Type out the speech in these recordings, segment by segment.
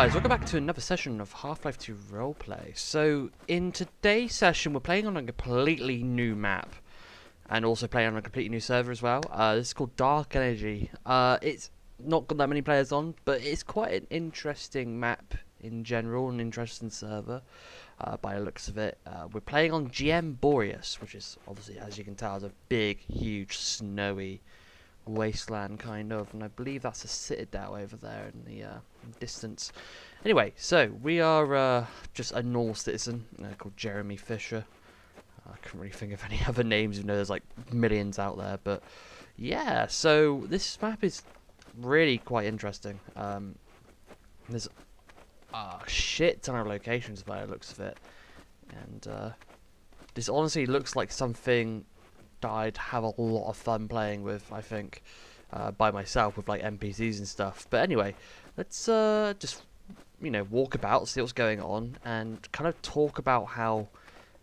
guys, welcome back to another session of Half-Life 2 Roleplay. So, in today's session, we're playing on a completely new map, and also playing on a completely new server as well. This is called Dark Energy. It's not got that many players on, but it's quite an interesting map in general, an interesting server, by the looks of it. We're playing on GM Boreas, which is, obviously, as you can tell, is a big, huge, snowy Wasteland kind of, and I believe that's a citadel over there in the distance. Anyway, so we are just a normal citizen called Jeremy Fisher. I couldn't really think of any other names, even though there's like millions out there, but yeah, so this map is really quite interesting. There's a shit ton of locations by the looks of it, and this honestly looks like something I'd have a lot of fun playing with, I think, by myself with like NPCs and stuff. But anyway, let's just, you know, walk about, see what's going on, and kind of talk about how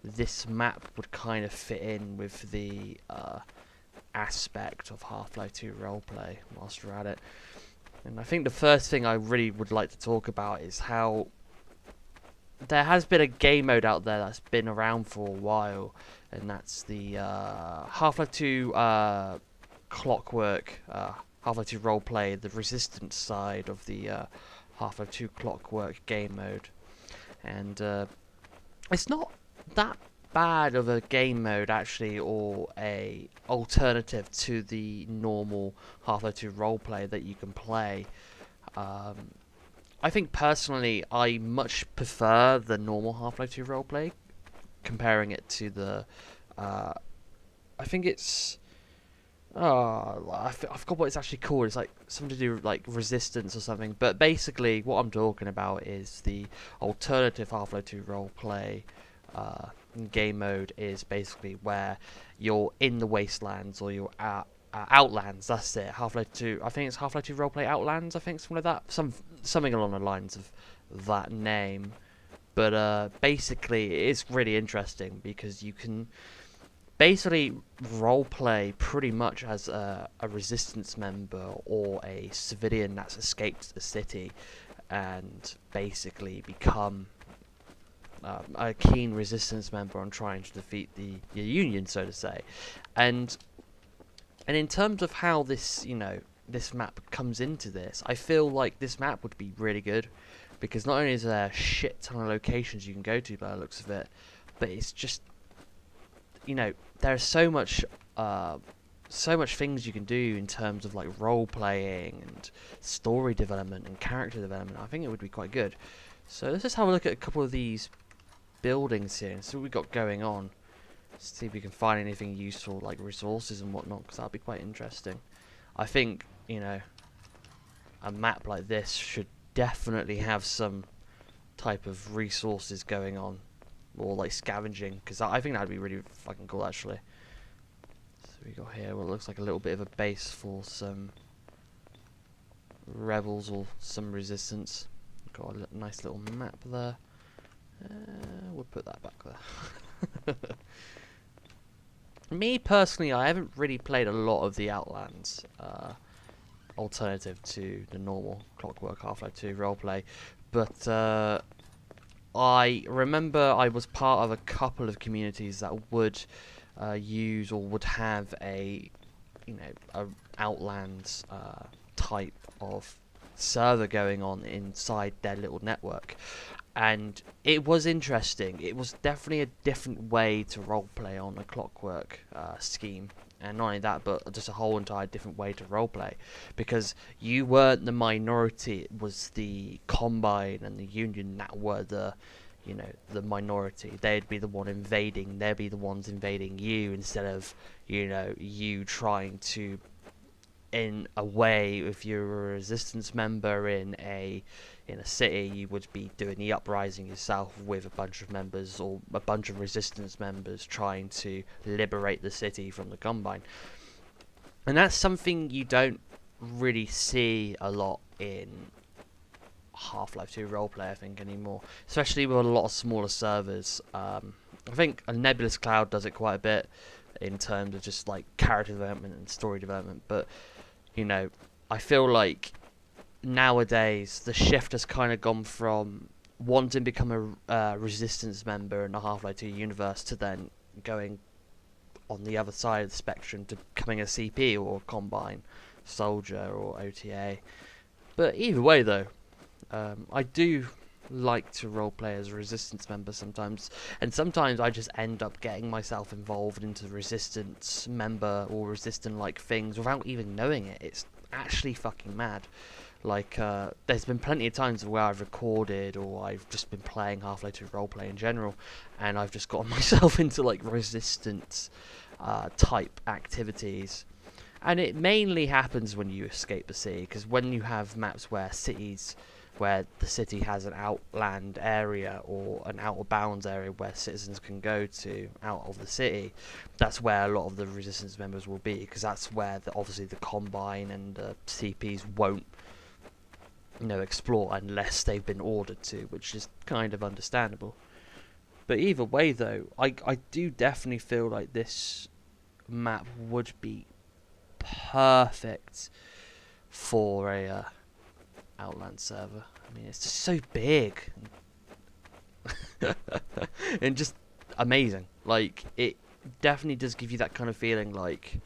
this map would kind of fit in with the aspect of Half-Life 2 roleplay whilst we're at it. And I think the first thing I really would like to talk about is how there has been a game mode out there that's been around for a while, and that's the Half-Life 2 Clockwork, Half-Life 2 Roleplay, the Resistance side of the Half-Life 2 Clockwork game mode. And it's not that bad of a game mode, actually, or a alternative to the normal Half-Life 2 Roleplay that you can play. I think personally I much prefer the normal Half-Life 2 roleplay, comparing it to the I think it's I forgot what it's actually called. It's like something to do with like Resistance or something, but basically what I'm talking about is the alternative Half-Life 2 roleplay game mode is basically where you're in the Wastelands, or you're at Outlands, that's it. Half-Life 2, I think it's Half-Life 2 Roleplay Outlands, I think, something like that. Something along the lines of that name. But basically, it is really interesting because you can basically roleplay pretty much as a Resistance member or a civilian that's escaped the city, and basically become a keen Resistance member on trying to defeat the Union, so to say. And in terms of how this, you know, this map comes into this, I feel like this map would be really good, because not only is there a shit ton of locations you can go to by the looks of it, but it's just, you know, there's so much things you can do in terms of like role playing and story development and character development. I think it would be quite good. So let's just have a look at a couple of these buildings here and see what we've got going on. See if we can find anything useful, like resources and whatnot, because that'll be quite interesting. I think, you know, a map like this should definitely have some type of resources going on, or like scavenging, because I think that'd be really fucking cool, actually. So we got here what looks like a little bit of a base for some rebels or some resistance. Got a nice little map there. We'll put that back there. Me personally, I haven't really played a lot of the Outlands alternative to the normal Clockwork Half-Life 2 roleplay, but I remember I was part of a couple of communities that would use or would have a, you know, a Outlands type of server going on inside their little network, and it was interesting. It was definitely a different way to roleplay on a Clockwork scheme, and not only that, but just a whole entire different way to roleplay, because you weren't the minority. It was the Combine and the Union that were the, you know, the minority. They'd be the one invading. They'd be the ones invading you, instead of, you know, you trying to, in a way, if you're a Resistance member in a city, you would be doing the uprising yourself with a bunch of members, or a bunch of Resistance members trying to liberate the city from the Combine. And that's something you don't really see a lot in Half-Life 2 roleplay, I think, anymore, especially with a lot of smaller servers. I think a Nebulous Cloud does it quite a bit in terms of just like character development and story development, but, you know, I feel like nowadays the shift has kind of gone from wanting to become a resistance member in the Half-Life 2 universe to then going on the other side of the spectrum to becoming a CP or a Combine soldier or OTA. But either way though, I do like to roleplay as a resistance member sometimes, and sometimes I just end up getting myself involved into resistance member or resistant like things without even knowing it. It's actually fucking mad. Like, there's been plenty of times where I've recorded or I've just been playing Half-Life 2 roleplay in general, and I've just gotten myself into like resistance type activities. And it mainly happens when you escape the city, because when you have maps where the city has an outland area or an outer bounds area where citizens can go to out of the city, that's where a lot of the resistance members will be, because that's where obviously the Combine and the CPs won't explore unless they've been ordered to, which is kind of understandable. But either way though, I do definitely feel like this map would be perfect for a Outland server. I mean, it's just so big and just amazing. Like, it definitely does give you that kind of feeling like,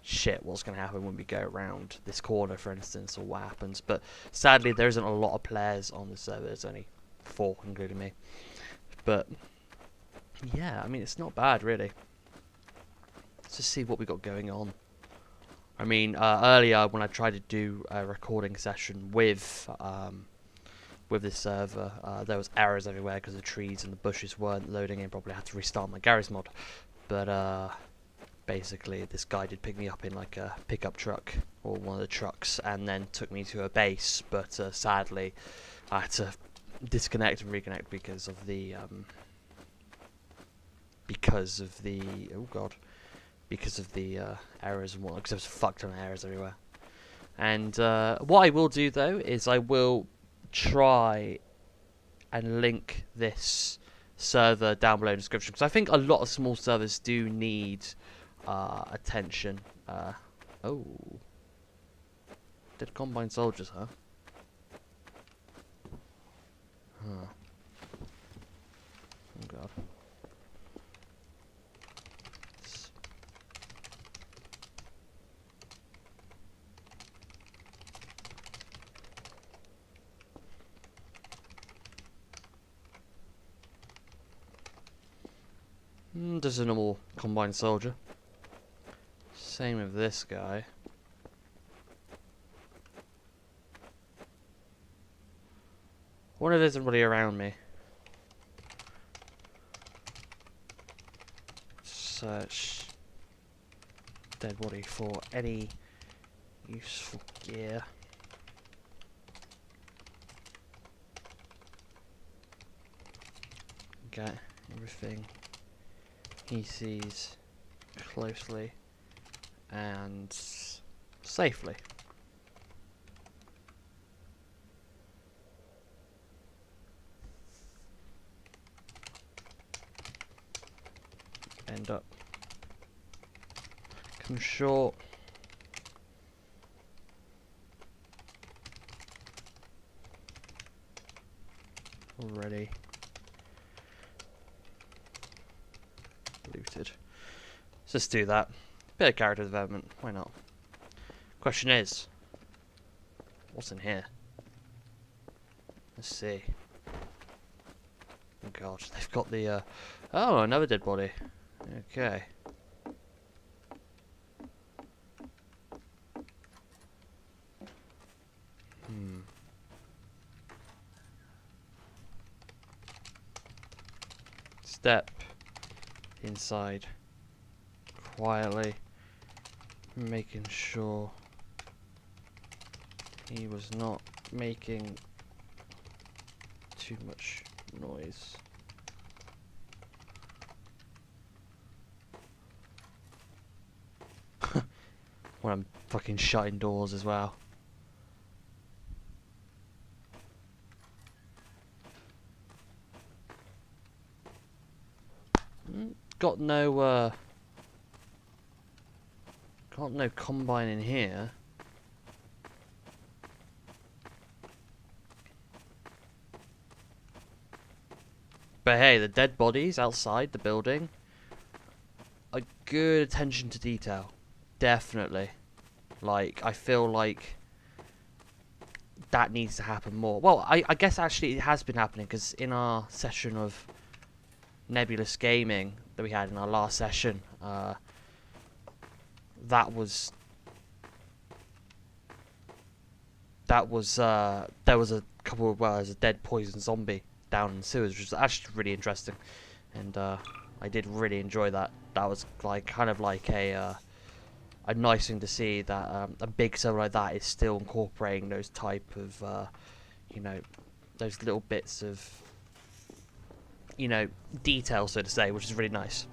shit, what's going to happen when we go around this corner, for instance, or what happens. But sadly, there isn't a lot of players on the server. There's only 4, including me. But yeah, I mean, it's not bad, really. Let's just see what we got going on. I mean, earlier when I tried to do a recording session with this server, there was errors everywhere because the trees and the bushes weren't loading in properly. I had to restart my Garry's mod. But basically, this guy did pick me up in like a pickup truck or one of the trucks, and then took me to a base. But sadly, I had to disconnect and reconnect because of the oh god. Because of the errors and whatnot, because there was a fuck ton of errors everywhere. And what I will do though is I will try and link this server down below in the description, because I think a lot of small servers do need attention. Oh, dead Combine soldiers, huh? Oh god. Just a normal Combine soldier. Same with this guy. I wonder if there's anybody around me. Search dead body for any useful gear. Get everything he sees closely and safely. End up. Come short. Already. Looted. Let's just do that. Bit of character development, why not? Question is, what's in here? Let's see. Oh god, they've got the oh, another dead body. Okay. Step inside quietly, making sure he was not making too much noise. When I'm fucking shutting doors as well. Got no Combine in here. But hey, the dead bodies outside the building, a good attention to detail, definitely. Like, I feel like that needs to happen more. Well, I guess actually it has been happening, because in our session of Nebulous Gaming that we had in our last session, there was a couple of, well, there's a dead poison zombie down in the sewers, which was actually really interesting, and I did really enjoy that. That was like kind of like a nice thing to see, that a big server like that is still incorporating those type of you know, those little bits of, you know, detail, so to say, which is really nice.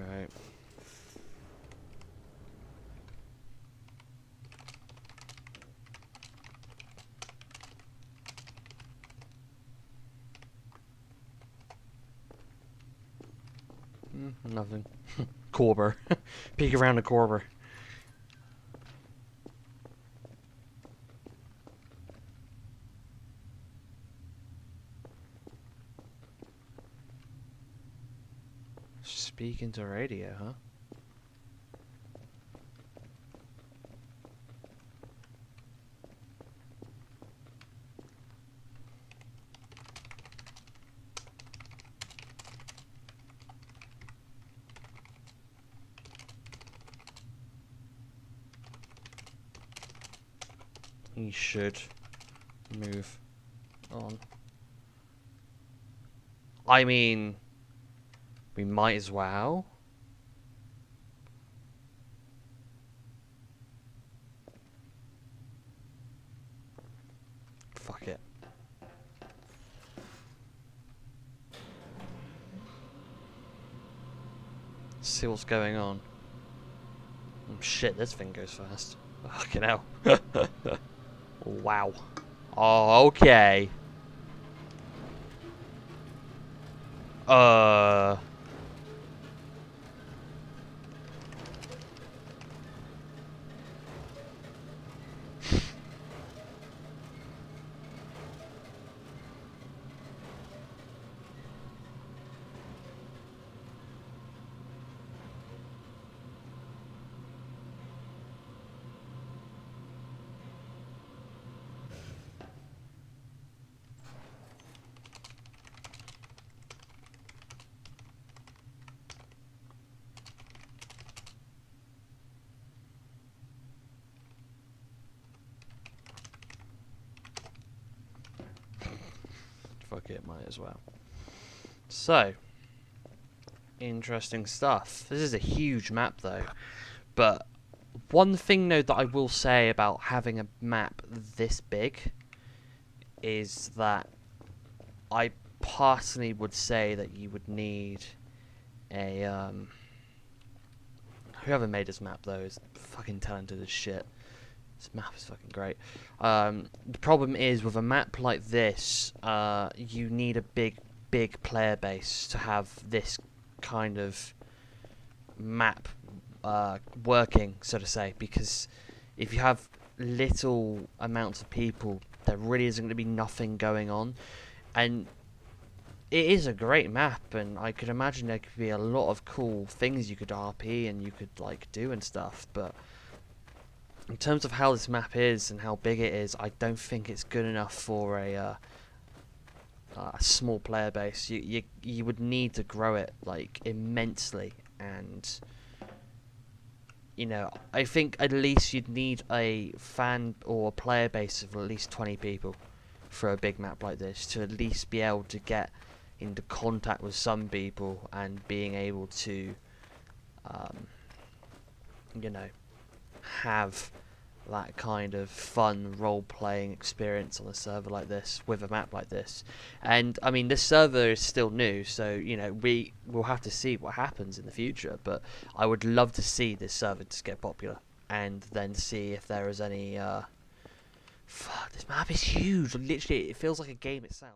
Right. Nothing. Corber. Peek around the Corber. Speak into radio, huh? He should move on. I mean, we might as well. Fuck it. See what's going on. Oh, shit, this thing goes fast. Fucking hell. Wow. Oh, okay. Fuck it, might as well. So, interesting stuff. This is a huge map though, but one thing though that I will say about having a map this big is that I personally would say that you would need a whoever made this map though is fucking talented as shit. This map is fucking great. The problem is with a map like this, you need a big player base to have this kind of map working, so to say, because if you have little amounts of people, there really isn't going to be nothing going on. And it is a great map, and I could imagine there could be a lot of cool things you could RP and you could like do and stuff, but in terms of how this map is and how big it is, I don't think it's good enough for a small player base. You would need to grow it like immensely, and you know, I think at least you'd need a fan or a player base of at least 20 people for a big map like this to at least be able to get into contact with some people and being able to you know, have that kind of fun role-playing experience on a server like this with a map like this. And I mean, this server is still new, so you know, we will have to see what happens in the future, but I would love to see this server just get popular and then see if there is any fuck, this map is huge. Literally, it feels like a game itself.